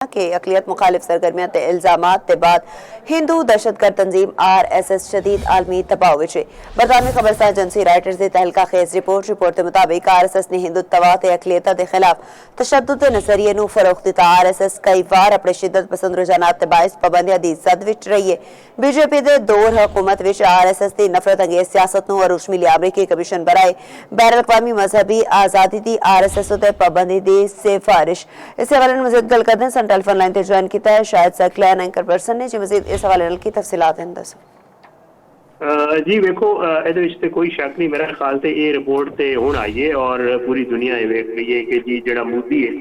कि अकलियत मुखालिफ सरगर्मियां ते इल्जामात के बाद हिंदू दहशतगर्द तंजीम RSS शदीद आलमी दबाव विच है। बरतानवी खबरसार एजेंसी राइटर्स की तहलका खेज रिपोर्ट के मुताबिक RSS ने हिंदुत्वा ते अकलियत के खिलाफ तशद्दुद नजरिए नूं फरोग दिता। RSS कई बार अपने शिद्दत पसंद रुझानात के बायस पाबंदियां दी जद विच रही है। बीजेपी के दौर हुकूमत विच RSS की नफरत अंगेज सियासत नूं अरूज मिली अमरीकी कमीशन बराए बैर अक़वामी मजहबी आज़ादी की RSS उत्ते पाबंदी की सिफारिश। इस हवाले नाल मज़ीद गल करदे सन टेलीफोन लाइन ते ज्वाइन किया है शायद सकलैन एंकर पर्सन ने जी मज़ीद इस हवाले नाल की तफसीलात हैं दसो। जी वेखो ये कोई शक नहीं, मेरा ख्याल से ये रिपोर्ट तो हुण आई है और पूरी दुनिया वेख रही है कि जी जो मोदी है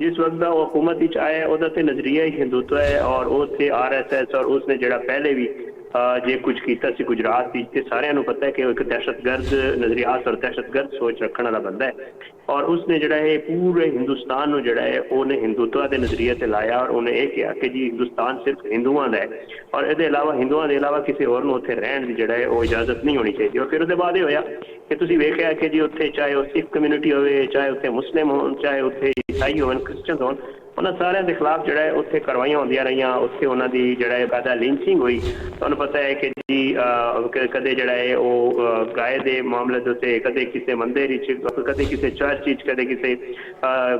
जिस वक्त का हुकूमत आया वह नजरिया ही हिंदुत्व है और उससे RSS और उसने जो पहले भी जे कुछ किया गुजरात सारे पता है कि एक दहशतगर्द नजरियात और दहशतगर्द सोच रखने वाला बंदा है और उसने जोड़ा है पूरे हिंदुस्तान जोड़ा है उन्हें हिंदुत्व के नजरिए से लाया और उन्हें यह कहा कि जी हिंदुस्तान सिर्फ हिंदुओं का है और ये अलावा हिंदुओं के अलावा किसी और उत्थे रहने की जोड़ा है वो इजाजत नहीं होनी चाहिए। और फिर उसके बाद ये होया कि तुसीं वेखिया कि जी उत्थे चाहे वो सिख कम्यूनिटी हो, चाहे उत्थे मुस्लिम हो, चाहे उत्थे ईसाई हो, क्रिश्चन हो, उन्होंने सारे के खिलाफ जोड़ा है उत्थे कार्रवाइयां होंदियां रही। उत्थे उन्होंने जोड़ा है बादा लिंचिंग हुई। तुहानूं पता है कि जी कदे जोड़ा है वो गाय के मामले के उत्ते, कदे किसी मंदिर, कदे किसी चर्च, कदे किसी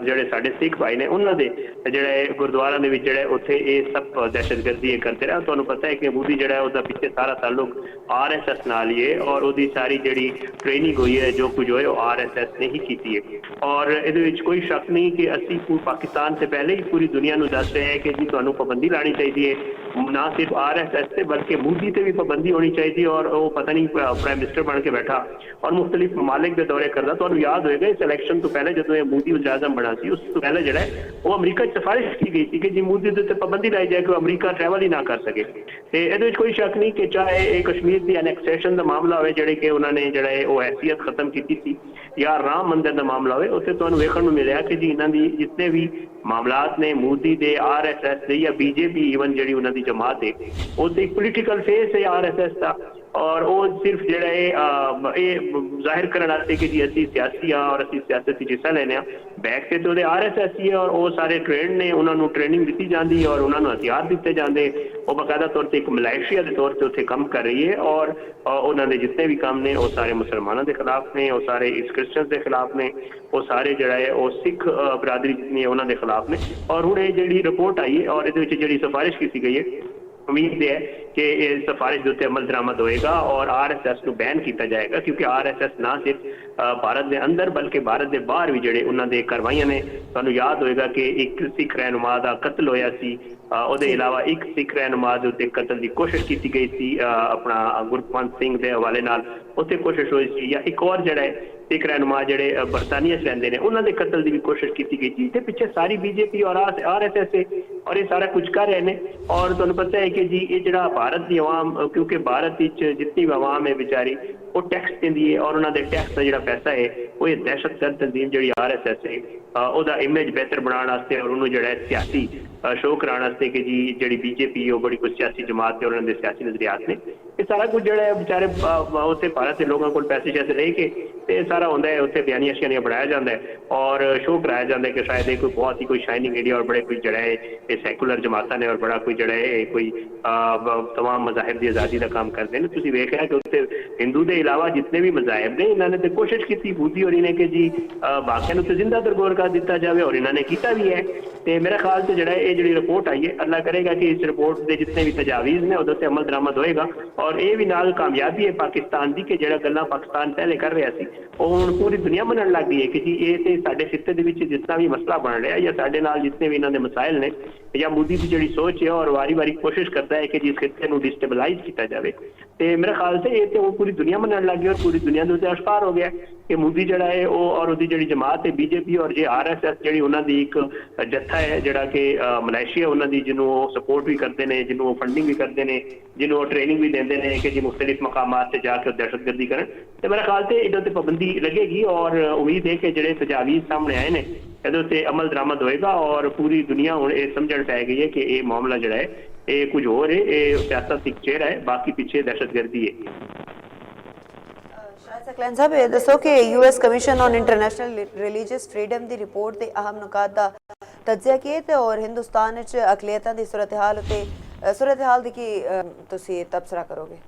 जोड़े साडे सिख भाई ने उन्होंने जोड़ा है गुरुद्वारा के विच जोड़ा उत्थे ये सब दहशतगर्दी करते रहे। तुहानूं पता है कि मोदी जोड़ा है उसका पिछले सारा ताल्लुक RSS नाल ही है और उसकी सारी जी ट्रेनिंग हुई है जो कुछ होए RSS ने ही की है। और ये कोई शक नहीं कि असी पाकिस्तान से पहले ही पूरी दुनिया को दस रहे हैं कि जी तुहानूं पाबंदी लानी चाहिए, ना सिर्फ RSS से बल्कि मोदी से भी पाबंदी होनी चाहिए। और वो पता नहीं प्राइम मिनिस्टर बन के बैठा और मुख्तलिफ ममालिक के दौरे करता। तो याद होएगा इस इलैक्शन तो पहले जो मोदी वज़ीर आज़म बना सी उस तो पहले जो है वो अमरीका सिफारिश की गई थी कि जी मोदी के पाबंदी लाई जाए कि अमरीका ट्रैवल ही ना कर सके। तो ये कोई शक नहीं कि चाहे कश्मीर की एनेक्सेशन का मामला हो जोड़े कि उन्होंने जो है वो हैसियत खत्म की थी या राम मंदिर का मामला हो, उत्थे तुहानूं वेखण नूं मिलिया कि जी इन्हां दी जितने भी मामलात ने मोदी दे RSS दे या BJP इवन जी उन्होंने जमात है वो एक पोलीटिकल फेस है RSS का और वो सिर्फ जो है जाहिर करने कि जी असी सियासी हाँ और असी सियासत हिस्सा लेने बैक से तो RSS ही है और वो सारे ट्रेंड ने उन्होंने ट्रेनिंग दी जाती है और उन्होंने हथियार दिते जाते वो बाकायदा तौर पर एक मलेशिया के तौर पर उत्थे काम कर रही है और उन्होंने जितने भी काम ने वो सारे मुसलमानों के खिलाफ ने, वो सारे इस क्रिश्चन के खिलाफ ने, वो सारे जो है वो सिख बरादरी जितनी है उन्होंने खिलाफ ने। और हूँ ये जी रिपोर्ट आई है और ये जी सिफारिश की गई है, उम्मीद है कि इस सिफारिश के उत्ते अमल दरामद होएगा और RSS को बैन किया जाएगा क्योंकि RSS ना सिर्फ भारत के अंदर बल्कि भारत के बाहर भी जोड़े उन्होंने कार्रवाइयां ने। तुहानूं याद होएगा कि एक सिख रहनुमा का कत्ल होया सी, उसके अलावा एक सिख रहनुमा के उत्ते कत्ल की कोशिश की गई थी अपना गुरपंत सिंह के हवाले नाल उत्थे कोशिश हुई सी, या एक और जोड़ा है सिख रहनुमा जोड़े बरतानिया रहंदे ने उन्होंने कत्ल की भी कोशिश की गई थी। तो पिछे सारी BJP और RSS है और ये सारा कुछ कर रहे हैं। और तुहानूं पता है कि जी ये जो भारत की आवाम, क्योंकि भारत जितनी भी आवाम है बेचारी वो टैक्स देती है और उन्होंने टैक्स का जो पैसा है वो ये दहशतगर्द तंजीम जी RSS है उसका इमेज बेहतर बनाने और उन्होंने जो है सियासी शो कराने कि जी जी BJP वो बड़ी कुछ सियासी जमात है और उन्होंने सियासी नजरियात ने ये सारा कुछ जो है बेचारे उत्थे भारत के लोगों को पैसे शैसे लेके तो सारा होंगे है उत्थे बयानियां शयानियां बनाया जाता है और शो कराया जाता है कि शायद ये कोई बहुत ही कोई शाइनिंग इंडिया और बड़े कोई जड़ा है ये सैकुलर जमाता ने और बड़ा कोई जड़ा है कोई तमाम मजाहिब की आज़ादी का काम करते हैं। तुसीं वेखिया कि उत्थे हिंदू के अलावा जितने भी मजाहिब ने इन्होंने तो कोशिश की मोदी और इन्हें कि जी बाकियों को जिंदा दरगोर कर दिता जाए और इन्होंने किया भी है। तो मेरा ख्याल से जोड़ा ये जी रिपोर्ट आई है अल्लाह करेगा कि इस रिपोर्ट के जितने भी तजावीज़ ने उहदे अमल दरामद होएगा और ये भी नाल कामयाबी है पाकिस्तान की कि जो गल्लां पाकिस्तान पहले कर रहा सी वो हुण पूरी दुनिया मनण लग गई है कि जी ये तो साडे खित्ते दे विच जितना भी मसला बन रहा है या साडे नाल जितने भी इन्हां दे मसाइल ने या मोदी की जी सोच है और वारी वारी कोशिश करता है कि जिस खित्ते को डिस्टेबलाइज किया जाए। तो मेरे ख्याल से ये तो पूरी दुनिया मनण लग गई और पूरी दुनिया के उत्ते अशकार हो गया कि मोदी जड़ा है वो और उसकी जी जमात है BJP और जे RSS जी उन्होंने एक जत्था है जोड़ा कि मलेशिया उन्होंने जिन्होंने सपोर्ट भी करते हैं, जिन्होंने फंडिंग भी करते हैं, जिन्होंने ट्रेनिंग भी देते हैं कि जी मुख्तलिफ मकामात से जाकर दहशतगर्दी करें। तो मेरे ख्याल से इधर पाबंदी लगेगी और उम्मीद है कि जोड़े तजावीज़ सामने आए हैं ये अमल दरामद होएगा और पूरी दुनिया हूँ ये समझ पै गई है कि ये मामला जोड़ा है ये कुछ और है, ये सियासत एक चेहरा है बाकी पीछे दहशतगर्दी है। ਸਕਲੈਨ ਸਾਹਿਬ ਇਹ ਦੱਸੋ ਕਿ US commission on international religious freedom ਦੀ ਰਿਪੋर्ट ਦੇ ਅਹਿਮ ਨੁਕਾਤ ਦਾ ਤਜਜ਼ੀਆ ਕੀਏ ਤੇ ਔਰ ਹਿੰਦੁਸਤਾਨ ਵਿੱਚ ਅਕਲੀਅਤਾਂ ਦੀ ਸੂਰਤ-ਹਾਲ ਦੀ ਕੀ ਤੁਸੀਂ ਤਬਸਰਾ ਕਰੋਗੇ?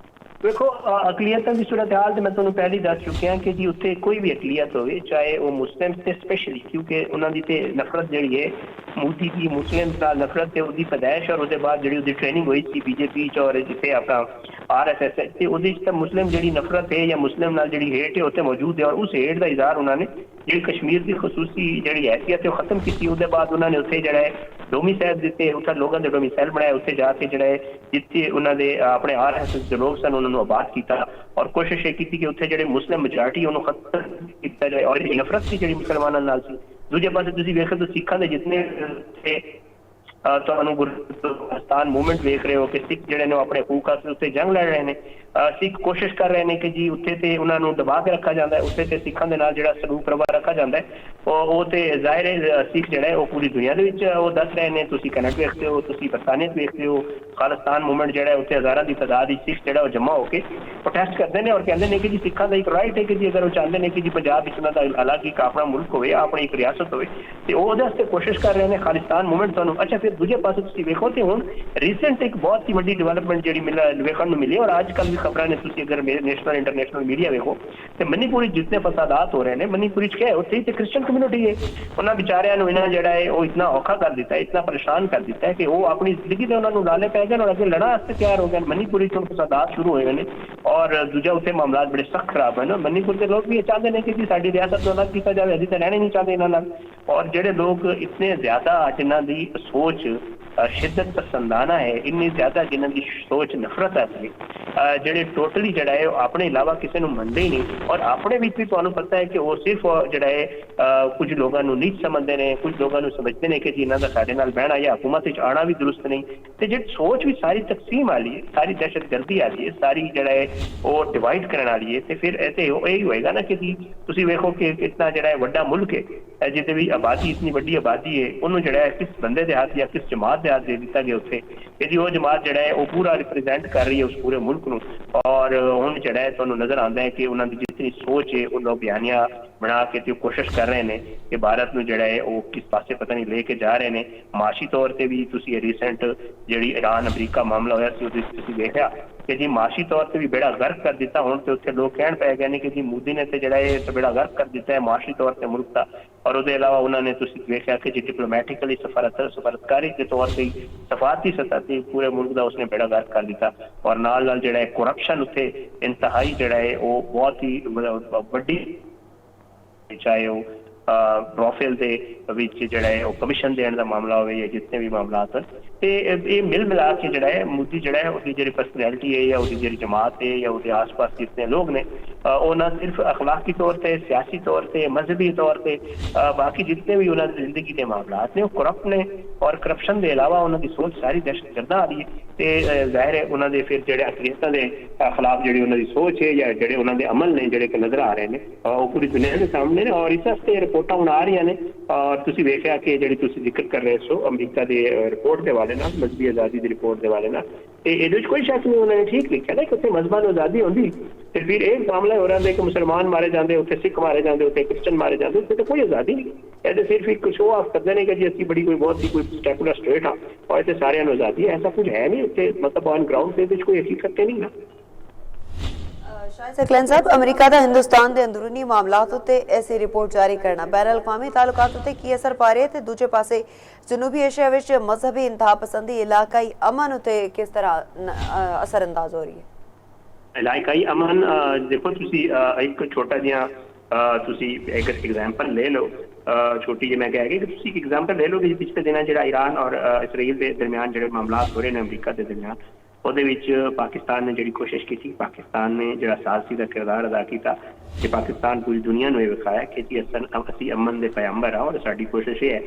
देखो अकलीयतां की सूरत हाल तो मैं तुहानूं पहले ही दस चुकिया कि जी उत्थे कोई भी अकलीयत होवे चाहे वो मुस्लिम से स्पेशली क्योंकि उन्हां दी ते नफरत जिहड़ी है मोदी की मुस्लिम नाल नफरत ते उहदी पैदाइश और उसदे बाद जिहड़ी उहदी ट्रेनिंग हुई सी बीजेपी च और जिथे अपना RSS ते उहदे च तां मुस्लिम जिहड़ी नफरत है या मुस्लिम नाल जिहड़ी हेट है उत्थे मौजूद है और उस हेट दा इजहार उन्होंने जिहड़ी कश्मीर की खसूसी जिहड़ी हैसियत है वो खत्म की उहदे बाद उन्होंने उत्थे जिहड़ा है डोमिसाइल दिते उत्थे लोगों के डोमिसाइल बनाया उत्थे जाके जिहड़ा है जिथे उन्होंने अपने RSS जो लोग सन उन्होंने आबाद किया और कोशिश ये की कि उत्थे जिहड़े मुस्लिम मेजॉरिटी उन्होंने खत्म किया जाए और नफरत सी जिहड़ी मुसलमानां नाल सी। दूजे पासे तुसीं वेखो तो सिखां दे जितने ਤੁਹਾਨੂੰ ਗੁਰਦਾਸਤਾਨ मूवमेंट वेख रहे हो कि सिख ਜਿਹੜੇ ਨੇ ਆਪਣੇ ਹਕੂਕ ਵਾਸਤੇ ਉੱਤੇ ਜੰਗ ਲੜ ਰਹੇ ਨੇ ਸਿੱਖ ਕੋਸ਼ਿਸ਼ ਕਰ ਰਹੇ ਨੇ ਕਿ ਜੀ ਉੱਥੇ ਤੇ ਉਹਨਾਂ ਨੂੰ ਦਬਾ ਕੇ ਰੱਖਾ ਜਾਂਦਾ ਹੈ ਉੱਥੇ ਤੇ ਸਿੱਖਾਂ ਦੇ ਨਾਲ ਜਿਹੜਾ ਸਲੂਕ ਰਵਾ ਰੱਖਾ ਜਾਂਦਾ ਹੈ ਉਹ ਤੇ ਜ਼ਾਹਿਰ ਹੈ ਸਿੱਖ ਜਿਹੜਾ ਹੈ ਉਹ ਪੂਰੀ ਦੁਨੀਆ ਦੇ ਵਿੱਚ ਉਹ ਦੱਸ ਰਹੇ ਨੇ ਤੁਸੀਂ ਕੈਨੇਡਾ ਵੇਖਦੇ ਹੋ ਤੁਸੀਂ ਬਰਤਾਨੀਆ ਵੇਖਦੇ ਹੋ ਖਾਲਿਸਤਾਨ मूवमेंट ਜਿਹੜਾ ਹੈ ਉੱਥੇ ਹਜ਼ਾਰਾਂ ਦੀ ਤਾਦਾਦ ਵਿੱਚ ਸਿੱਖ ਜਿਹੜਾ ਉਹ ਜਮ੍ਹਾਂ ਹੋ ਕੇ ਪ੍ਰੋਟੈਸਟ ਕਰਦੇ ਨੇ ਔਰ ਕਹਿੰਦੇ ਨੇ ਕਿ ਜੀ ਸਿੱਖਾਂ ਦਾ ਇੱਕ ਰਾਈਟ ਹੈ ਕਿ ਜੀ ਅਗਰ ਉਹ ਚਾਹੁੰਦੇ ਨੇ ਕਿ ਜੀ ਪੰਜਾਬ ਵਿੱਚ ਉਹਨਾਂ ਦਾ ਅਲੱਗ ਇੱਕ ਆਪਣਾ ਮੁਲਕ ਹੋਵੇ ਆਪਣੀ ਇੱਕ ਰਿਆਸਤ ਹੋਵੇ ਤੇ ਉਹ ਉਹਦੇ ਵਾਸਤੇ ਕੋਸ਼ਿਸ਼ ਕਰ ਰਹੇ ਨੇ ਖਾਲਿਸਤਾਨ मूवमेंट ਤੁਹਾਨੂੰ ਅੱਛਾ ਫਿਰ ਦੂਜੇ ਪਾਸੇ ਤੁਸੀਂ ਵੇਖੋ ਤੇ ਹੁਣ ਰੀਸੈਂਟ ਇੱਕ ਬਹੁਤ ਹੀ ਵੱਡੀ ਡਿਵੈਲਪਮੈਂਟ ਜਿਹੜੀ ਵੇਖਣ ਨੂੰ ਮਿਲੀ ਔਰ ਅੱਜ ਕੱਲ੍ਹ ਵੀ ਖਬਰਾਂ ਨੇ ਤੁਸੀਂ अगर नेशनल इंटरनेशनल मीडिया देखो तो मणिपुर जितने फसादात हो रहे हैं मणिपुर क्या है उत्थे क्रिश्चियन कम्युनिटी है उन्होंने बेचारियां नूं इन्हां जिहड़ा है वो इतना औखा कर दिता है इतना परेशान कर दिता है कि वो अपनी जिंदगी दे उन्होंने लाले पै गए और अगे लड़ना वास्ते तैयार हो गए। मणिपुर च फसादात शुरू होए हैं और दूजा उत्थे मामलात बड़े सख्त खराब है ना मणिपुर के लोग भी ये चाहते हैं कि जी साडी रियासत नूं अलग किया जाए असीं तां रहना नहीं चाहते इन्हां नाल और जिहड़े लोग इतने ज्यादा जिन्हां दी सोच शिद्दत पसंदाना है इन्नी ज्यादा जिन्हां दी सोच नफरत है ਜਿਹੜੇ ਟੋਟਲੀ ਜਿਹੜਾ ਹੈ ਆਪਣੇ ਇਲਾਵਾ ਕਿਸੇ ਨੂੰ ਮੰਨਦੇ ਹੀ ਨਹੀਂ ਔਰ ਆਪਣੇ ਵਿੱਚ ਵੀ ਤੁਹਾਨੂੰ ਪਤਾ ਹੈ ਕਿ ਉਹ ਸਿਰਫ ਜਿਹੜਾ ਹੈ ਕੁਝ ਲੋਕਾਂ ਨੂੰ ਨੀਚ ਸਮਝਦੇ ਨੇ ਕੁਝ ਲੋਕਾਂ ਨੂੰ ਸਮਝਦੇ ਨੇ ਕਿ ਜੀ ਇਹਨਾਂ ਦਾ ਸਾਡੇ ਨਾਲ ਬਹਿਣਾ ਜਾਂ ਹਕੂਮਤ ਵਿੱਚ ਆਉਣਾ ਵੀ ਦਰੁਸਤ ਨਹੀਂ ਤੇ ਜਿਹੜੀ ਸੋਚ ਵੀ ਸਾਰੀ ਤਕਸੀਮ ਵਾਲੀ ਹੈ ਸਾਰੀ ਦਹਿਸ਼ਤਗਰਦੀ ਵਾਲੀ ਹੈ ਸਾਰੀ ਜਿਹੜਾ ਹੈ ਉਹ ਡਿਵਾਈਡ ਕਰਨ ਵਾਲੀ ਹੈ ਤੇ ਫਿਰ ਇਹ ਤੇ ਇਹ ਹੋਏਗਾ ਨਾ ਕਿ ਜੀ ਤੁਸੀਂ ਵੇਖੋ ਕਿ ਕਿੰਨਾ ਜਿਹੜਾ ਹੈ ਵੱਡਾ ਮੁਲਕ ਹੈ ਜਿਹਦੇ ਵੀ ਆਬਾਦੀ ਇਤਨੀ ਵੱਡੀ ਆਬਾਦੀ ਹੈ ਉਹਨੂੰ ਜਿਹੜਾ ਹੈ ਕਿਸ ਬੰਦੇ ਦੇ ਹੱਥ ਜਾਂ ਕਿਸ ਜਮਾਤ ਦੇ ਹੱਥ ਦੇ ਦਿੱਤਾ ਗਿਆ ਉੱਥੇ ਕਿ ਜੀ ਉਹ ਜਮਾਤ ਜਿਹੜਾ ਹੈ ਉਹ ਪੂਰਾ ਰਿਪਰੈਜ਼ੈਂਟ ਕਰ ਰਹੀ ਹੈ ਉਸ ਪੂਰੇ ਮੁਲਕ ਨੂੰ और ਹੁਣ ਜਿਹੜਾ ਹੈ ਤੁਹਾਨੂੰ ਨਜ਼ਰ ਆਉਂਦਾ ਹੈ ਕਿ ਉਹਨਾਂ ਦੀ ਜਿਤਨੀ ਸੋਚ ਹੈ ਉਹ ਲੋਕ ਬਿਆਨੀਆਂ ਬਣਾ ਕੇ ਤੇ ਕੋਸ਼ਿਸ਼ ਕਰ ਰਹੇ ਨੇ ਕਿ ਭਾਰਤ ਨੂੰ ਜਿਹੜਾ ਹੈ ਉਹ ਕਿਸ ਪਾਸੇ ਪਤਾ ਨਹੀਂ ਲੈ ਕੇ ਜਾ ਰਹੇ ਨੇ ਮਾਸ਼ੀ ਤੌਰ ਤੇ ਵੀ ਤੁਸੀਂ ਰੀਸੈਂਟ ਜਿਹੜੀ ਈਰਾਨ ਅਮਰੀਕਾ ਮਾਮਲਾ ਹੋਇਆ ਸੀ ਉਹਦੇ ਤੁਸੀਂ ਦੇਖਿਆ ਕਿ ਜੀ ਮਾਸ਼ੀ ਤੌਰ ਤੇ ਵੀ ਬੇੜਾ ਗਰਕ ਕਰ ਦਿੱਤਾ ਹੁਣ ਤੇ ਉੱਥੇ ਲੋਕ ਕਹਿਣ ਪੈ ਗਏ ਨੇ ਕਿ ਜੀ ਮੋਦੀ ਨੇ ਤੇ ਜਿਹੜਾ ਇਹ ਬੇੜਾ ਗਰਕ ਕਰ ਦਿੱਤਾ ਹੈ ਮਾਸ਼ੀ ਤੌਰ ਤੇ ਮੁਲਕ ਦਾ ਔਰ ਉਹਦੇ ਇਲਾਵਾ ਉਹਨਾਂ ਨੇ ਤੁਸੀਂ ਵੇਖਿਆ ਕਿ ਜੀ ਡਿਪਲੋਮੈਟਿਕਲੀ ਸਫਾਰਤਕਾਰੀ ਦੇ ਤੌਰ ਤੇ ਸਫਾਰਤੀ ਸਤਹ ਤੇ ਪੂਰੇ ਮੁਲਕ ਦਾ ਉਸਨੇ ਬੇੜਾ ਗਰਕ ਕਰ ਦਿੱਤਾ ਔਰ ਨਾਲ ਜਿਹੜਾ ਹੈ ਕਰਪਸ਼ਨ ਉੱਥੇ ਇੰਤਹਾਈ ਜਿਹੜਾ ਹੈ ਉਹ ਬਹੁਤ ਹੀ ਵੱਡੀ ਚਾਹੇ ਉਹ ਪ੍ਰੋਫਾਈਲ ਦੇ ਵਿੱਚ ਜਿਹੜਾ ਹੈ ਉਹ ਕਮਿਸ਼ਨ ਦੇਣ ਦਾ ਮਾਮਲਾ ਹੋਵੇ ਜਾਂ ਜਿੰਨੇ ਵੀ ਮਾਮਲਾਤ ਤੇ ਇਹ ਮਿਲ ਮਿਲਾ ਕੇ ਜਿਹੜਾ ਹੈ ਮੋਦੀ ਜਿਹੜਾ ਹੈ ਉਹਦੀ ਜਿਹੜੀ ਪਰਸਨੈਲਿਟੀ ਹੈ ਜਾਂ ਉਹਦੀ ਜਿਹੜੀ ਜਮਾਤ ਹੈ ਜਾਂ ਉਹਦੇ ਆਸ-ਪਾਸ ਜਿੰਨੇ ਲੋਕ ਨੇ ਉਹ ਨਾ ਸਿਰਫ ਅਖਲਾਕੀ ਤੌਰ ਤੇ ਸਿਆਸੀ ਤੌਰ ਤੇ ਮਜ਼ਹਬੀ ਤੌਰ ਤੇ ਬਾਕੀ ਜਿੰਨੇ ਵੀ ਉਹਨਾਂ ਦੀ ਜ਼ਿੰਦਗੀ ਦੇ ਮਾਮਲਾਤ ਨੇ ਉਹ ਕਰਪਟ ਨੇ ਔਰ ਕਰਪਸ਼ਨ ਦੇ ਇਲਾਵਾ ਉਹਨਾਂ ਦੀ ਸੋਚ ਸਾਰੀ ਦਹਿਸ਼ਤਗਰਦਾਂ ਆ ਰਹੀ ਹੈ ਤੇ ਜ਼ਾਹਿਰ ਹੈ ਉਹਨਾਂ ਦੇ ਫਿਰ ਜਿਹੜੇ ਅਕਲੀਅਤਾਂ ਦੇ ਖਿਲਾਫ ਜਿਹੜੀ ਉਹਨਾਂ ਦੀ ਸੋਚ ਹੈ ਜਾਂ ਜਿਹੜੇ ਉਹਨਾਂ ਦੇ ਅਮਲ ਨੇ ਜਿਹੜੇ ਕਿ ਨਜ਼ਰ ਆ ਰਹੇ ਨੇ ਉਹ ਪੂਰੀ ਦੁਨੀਆ ਦੇ ਸਾਹਮਣੇ ਨੇ ਔਰ ਇਸ ਵਾਸਤੇ ਰਿਪੋਰਟਾਂ ਹੁਣ ਆ ਰਹੀਆਂ ਨੇ ਔਰ ਤੁਸੀਂ ਵੇਖਿਆ ਕਿ ਜਿਹੜੀ ਤੁਸੀਂ ਜ਼ਿਕਰ ਕਰ ਰਹੇ ਸੋ ਅਮਰੀਕਾ ਦੇ ਰਿਪੋਰਟ ਦੇ ਵਾਲੇ ਨਾਲ ਮਜ਼ਹਬੀ ਆਜ਼ਾਦੀ ਦੀ ਰਿਪੋਰਟ ਦੇ ਵਾਲੇ ਨਾਲ ਤੇ ਇਹਦੇ ਵਿੱਚ ਕੋਈ ਸ਼ੱਕ ਨਹੀਂ ਉਹਨਾਂ ਨੇ ਠੀਕ ਲਿਖਿਆ ਨਾ ਕਿ ਉੱਥੇ ਮਜ਼ਹਬਾਂ ਨੂੰ ਆਜ਼ਾਦੀ ਹੁੰਦੀ ਤੇ ਫਿਰ ਇਹ ਮਾਮਲਾ ਹੋ ਰਿਹਾ ਕਿ ਮੁਸਲਮਾਨ ਮਾਰੇ ਜਾਂਦੇ ਉੱਥੇ ਸਿੱਖ ਮਾਰੇ ਜਾਂਦੇ ਉੱਥੇ ਕ੍ਰਿਸਚਨ ਮਾਰੇ ਜਾਂਦੇ ਉੱਥੇ ਤਾਂ ਕੋਈ ਆਜ਼ਾਦੀ ਨਹੀਂ ਇਹਦੇ ਸਿਰਫ ਇੱਕ ਸ਼ੋਅ ਆਫ ਕਰਦੇ ਨੇ ਕਿ ਜੀ ਅਸੀਂ ਬੜੀ ਕੋਈ ਬਹੁਤ ਹੀ ਕੋਈ ਸੈਕੂਲਰ ਸਟੇਟ ਆ ਔਰ ਇੱਥੇ ਸਾਰਿਆਂ ਨੂੰ ਆਜ਼ਾਦੀ ਹੈ ਐਸਾ ਕੁਝ ਹੈ ਨਹੀਂ ਉੱਥੇ ਮਤਲਬ ਔਨ ਗਰਾਊਂਡ ਤੇ ਇਹਦੇ ਵਿੱਚ ਕੋਈ ਹਕੀਕਤ ਤੇ ਨਹੀਂ ਨਾ। शाहिद सकलैन साहब अमरीका का हिंदुस्तान के अंदरूनी मामलात उत्ते ऐसी रिपोर्ट जारी करना बैन अवी तालुकात उत्ते की असर पा रहे थे दूजे पासे जनूबी एशिया विच मजहबी इंतहा पसंदी इलाकाई अमन उत्ते किस तरह असर अंदाज हो रही है? इलाकाई अमन देखो तुसी एक छोटा जिहा तुसी एक एग्जाम्पल ले लो छोटी जी मैं कह गई कि तुसी एक एग्जाम्पल ले लो कि पिछले दिन जिहड़ा ईरान और इसराइल के दरमियान जिहड़े मामलात हो रहे हैं अमरीका के दरमियान ਉਹਦੇ ਵਿੱਚ ਪਾਕਿਸਤਾਨ ਨੇ ਜਿਹੜੀ ਕੋਸ਼ਿਸ਼ ਕੀਤੀ ਪਾਕਿਸਤਾਨ ਨੇ ਜਿਹੜਾ ਸਾਲਸੀ ਦਾ ਕਿਰਦਾਰ ਅਦਾ ਕੀਤਾ ਕਿ ਪਾਕਿਸਤਾਨ ਪੂਰੀ ਦੁਨੀਆ ਨੂੰ ਇਹ ਵਿਖਾਇਆ ਕਿ ਜੀ ਅਸੀਂ ਅਮਨ ਦੇ ਪੈਗੰਬਰ ਆ ਔਰ ਸਾਡੀ ਕੋਸ਼ਿਸ਼ ਇਹ ਹੈ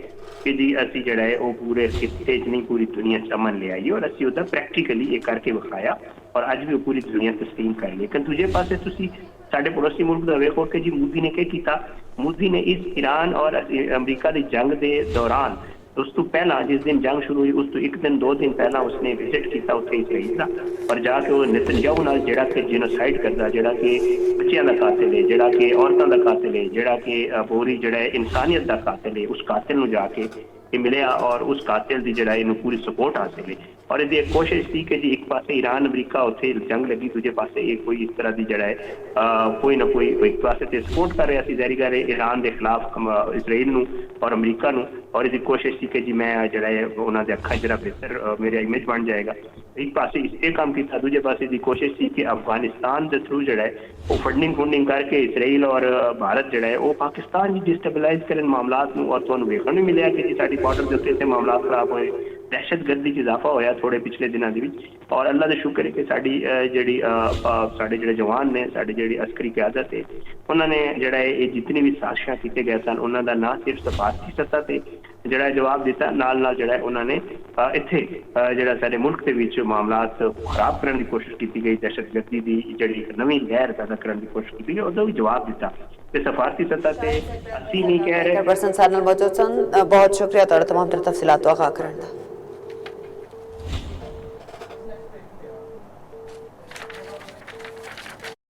ਕਿ ਜੀ ਅਸੀਂ ਜਿਹੜਾ ਹੈ ਉਹ ਪੂਰੇ ਖਿੱਤੇ 'ਚ ਨਹੀਂ ਪੂਰੀ ਦੁਨੀਆ 'ਚ ਅਮਨ ਲੈ ਆਈਏ ਔਰ ਅਸੀਂ ਉਹਦਾ ਪ੍ਰੈਕਟੀਕਲੀ ਇਹ ਕਰਕੇ ਵਿਖਾਇਆ ਔਰ ਅੱਜ ਵੀ ਉਹ ਪੂਰੀ ਦੁਨੀਆ ਤਸਲੀਮ ਕਰ ਲਈ। ਲੇਕਿਨ ਦੂਜੇ ਪਾਸੇ ਤੁਸੀਂ ਸਾਡੇ ਪੜੋਸੀ ਮੁਲਕ ਦਾ ਵੇਖੋ ਕਿ ਜੀ ਮੋਦੀ ਨੇ ਕੀ ਕੀਤਾ ਮੋਦੀ ਨੇ ਇਸ ਈਰਾਨ ਔਰ ਅਮਰੀਕਾ ਦੀ ਜੰਗ ਦੇ ਦੌਰਾਨ उस तो पहला जिस दिन जंग शुरू हुई उस तो एक दिन 2 दिन पहला उसने विजिट किया उत्थे इसराइल दा और जाके वो नेतन्याहू नाल जिहड़ा कि जेनोसाइड करदा जिहड़ा कि बच्चियां दा कातिल है जिहड़ा कि औरतां दा कातिल है जिहड़ा कि पूरी जिहड़ा इंसानियत दा कातिल है उस कातिल नूं जाके ये मिलिया और उस कातिल की जिहड़ा इहनूं पूरी सपोर्ट हासिल है और इसकी एक कोशिश थी कि जी एक पासे ईरान अमरीका उत्थे जंग लगी दूजे पासे ये कोई इस तरह की जिहड़ा है कोई ना कोई एक पासे ते सपोर्ट कर रहा सी ज़ाहिर कर ईरान के खिलाफ इसराइल नूं और अमरीका नूं और इसकी कोशिश थी कि जी मैं जिहड़ा है उन्हां दे अखां जिहड़ा बेहतर मेरा इमेज बन जाएगा एक पासे ये काम किया दूजे पासे की कोशिश थी कि अफगानिस्तान के थ्रू जिहड़ा है वो फंडिंग करके इसराइल और भारत जिहड़ा है वो पाकिस्तान की डिस्टेबलाइज करन मामलात नूं और तुहानूं वेखण नूं मिलिया कि जी साडी बॉर्डर के उत्ते मामला खराब होए दहशतगर्दी च इजाफा होया थोड़े पिछले दिनों के और अल्लाह का शुक्र है कि साडी जिहड़ी साडे जिहड़े जवान ने साडी जिहड़ी अस्करी क्यादत है उन्होंने जिहड़ा ये जितनी भी साजिशां कीते गए सन उन्हां दा ना सिर्फ सफारती सतह ते जिहड़ा जवाब दिता नाल नाल जिहड़ा उन्होंने इत्थे जिहड़ा साडे मुल्क दे विच मामलात खराब करने की कोशिश की गई दहशतगर्दी की जिहड़ी नवीं लहर पैदा करने की कोशिश की गई उहदा भी जवाब दिता ते सफारती सतह ते असीं नहीं कह रहे पर्सन साथ नाल मौजूद सन बहुत शुक्रिया तुहाडा तमाम तर तफसीलात वाखा करन दा